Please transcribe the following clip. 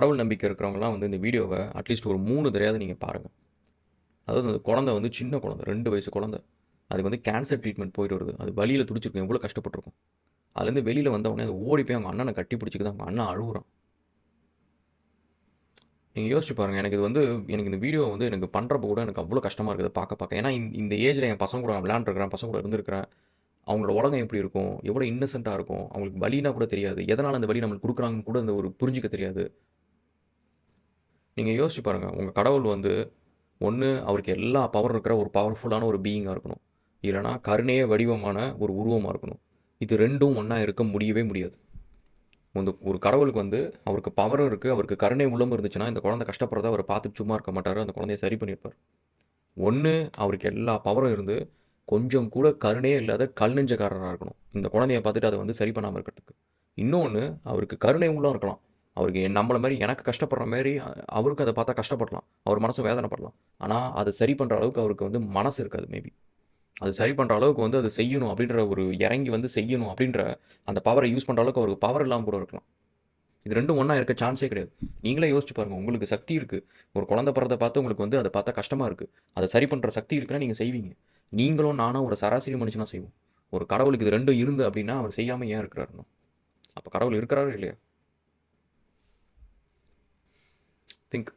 கடவுள் நம்பிக்கை இருக்கிறவங்கலாம் வந்து இந்த வீடியோவ அட்லீஸ்ட் ஒரு 3 தடவையாவது நீங்க பாருங்க. அதாவது அந்த குழந்தை வந்து சின்ன குழந்தை 2 வயசு குழந்தை. அதுக்கு வந்து கேன்சர் ட்ரீட்மெண்ட் போயிட்டு வருது. அது வலியில துடிச்சிருக்கும். எவ்வளோ கஷ்டப்பட்டுருக்கும். அதுலேருந்து வெளியில வந்த உடனே அது ஓடி போய் அவங்க அண்ணன கட்டி பிடிச்சுக்குது. அவங்க அண்ணன் அழுவுறான். நீங்க யோசிச்சு பாருங்க. எனக்கு இந்த வீடியோ வந்து எனக்கு பண்றப்போ கூட எனக்கு அவ்வளோ கஷ்டமா இருக்குது பார்க்க. ஏன்னா இந்த ஏஜ்ல என் பசங்க கூட நான் விளையாண்டுருக்கிறேன். பசங்க கூட இருந்திருக்கிறேன். அவங்களோட உலகம் எப்படி இருக்கும்? எவ்வளோ இன்னசென்ட்டா இருக்கும்? அவங்களுக்கு வலினா கூட தெரியாது. எதனால அந்த வலி நம்மளுக்கு குடுக்குறாங்கன்னு கூட அந்த ஒரு புரிஞ்சுக்க தெரியாது. நீங்க யோசிச்சு பாருங்க. உங்க கடவுள் வந்து ஒண்ணு அவருக்கு எல்லா பவர் இருக்கிற ஒரு பவர்ஃபுல்லான ஒரு பீயிங்கா இருக்கணும். இல்லன்னா கருணையே வடிவமான ஒரு உருவமா இருக்கணும். இது 2ம் ஒண்ணா இருக்க முடியவே முடியாது. ஒரு கடவுளுக்கு வந்து அவருக்கு பவரும் இருக்கு. அவருக்கு கருணை உள்ளமும் இருந்துச்சுன்னா, இந்த குழந்தை கஷ்டப்படுறத அவரு பார்த்துட்டு சும்மா இருக்க மாட்டாரு. அந்த குழந்தைய சரி பண்ணியிருப்பாரு. ஒண்ணு அவருக்கு எல்லா பவரும் இருந்து, கொஞ்சம் கூட கருணையே இல்லாத கல் நெஞ்சக்காரரா இருக்கணும். இந்த குழந்தைய பார்த்துட்டு அத வந்து சரி பண்ணாம இருக்கிறதுக்கு. இன்னொன்னு அவருக்கு கருணை உள்ளம் இருக்கலாம். அவருக்கு நம்மள மாரி எனக்கு கஷ்டப்படுற மாரி அவருக்கும் அத பார்த்தா கஷ்டப்படலாம். அவர் மனசும் வேதனைப்படலாம். ஆனா, அத சரி பண்ற அளவுக்கு அவருக்கு வந்து மனசு இருக்காது மேபி. அது சரி பண்ற அளவுக்கு வந்து அத செய்யணும் அப்படின்ற ஒரு இறங்கி வந்து செய்யணும் அப்படின்ற அந்த பவர யூஸ் பண்ற அளவுக்கு அவருக்கு பவர் இல்லாம கூட இருக்கலாம். இது 2ம் ஒண்ணா இருக்க சான்ஸே கிடையாது. நீங்களே யோசிச்சு பாருங்க. உங்களுக்கு சக்தி இருக்கு. ஒரு குழந்தை பிறந்தத பார்த்து உங்களுக்கு வந்து அத பார்த்தா கஷ்டமா இருக்கு. அத சரி பண்ற சக்தி இருக்குன்னா நீங்க செய்வீங்க. நீங்களும் நானும் ஒரு சராசரி மனுஷனா செய்வோம். ஒரு கடவுளுக்கு இது 2ம் இருந்து அப்படின்னா, அவர் செய்யாம ஏன் இருக்கிறாருன்னா? அப்ப கடவுள் இருக்கிறாரா இல்லையா? திங்க்.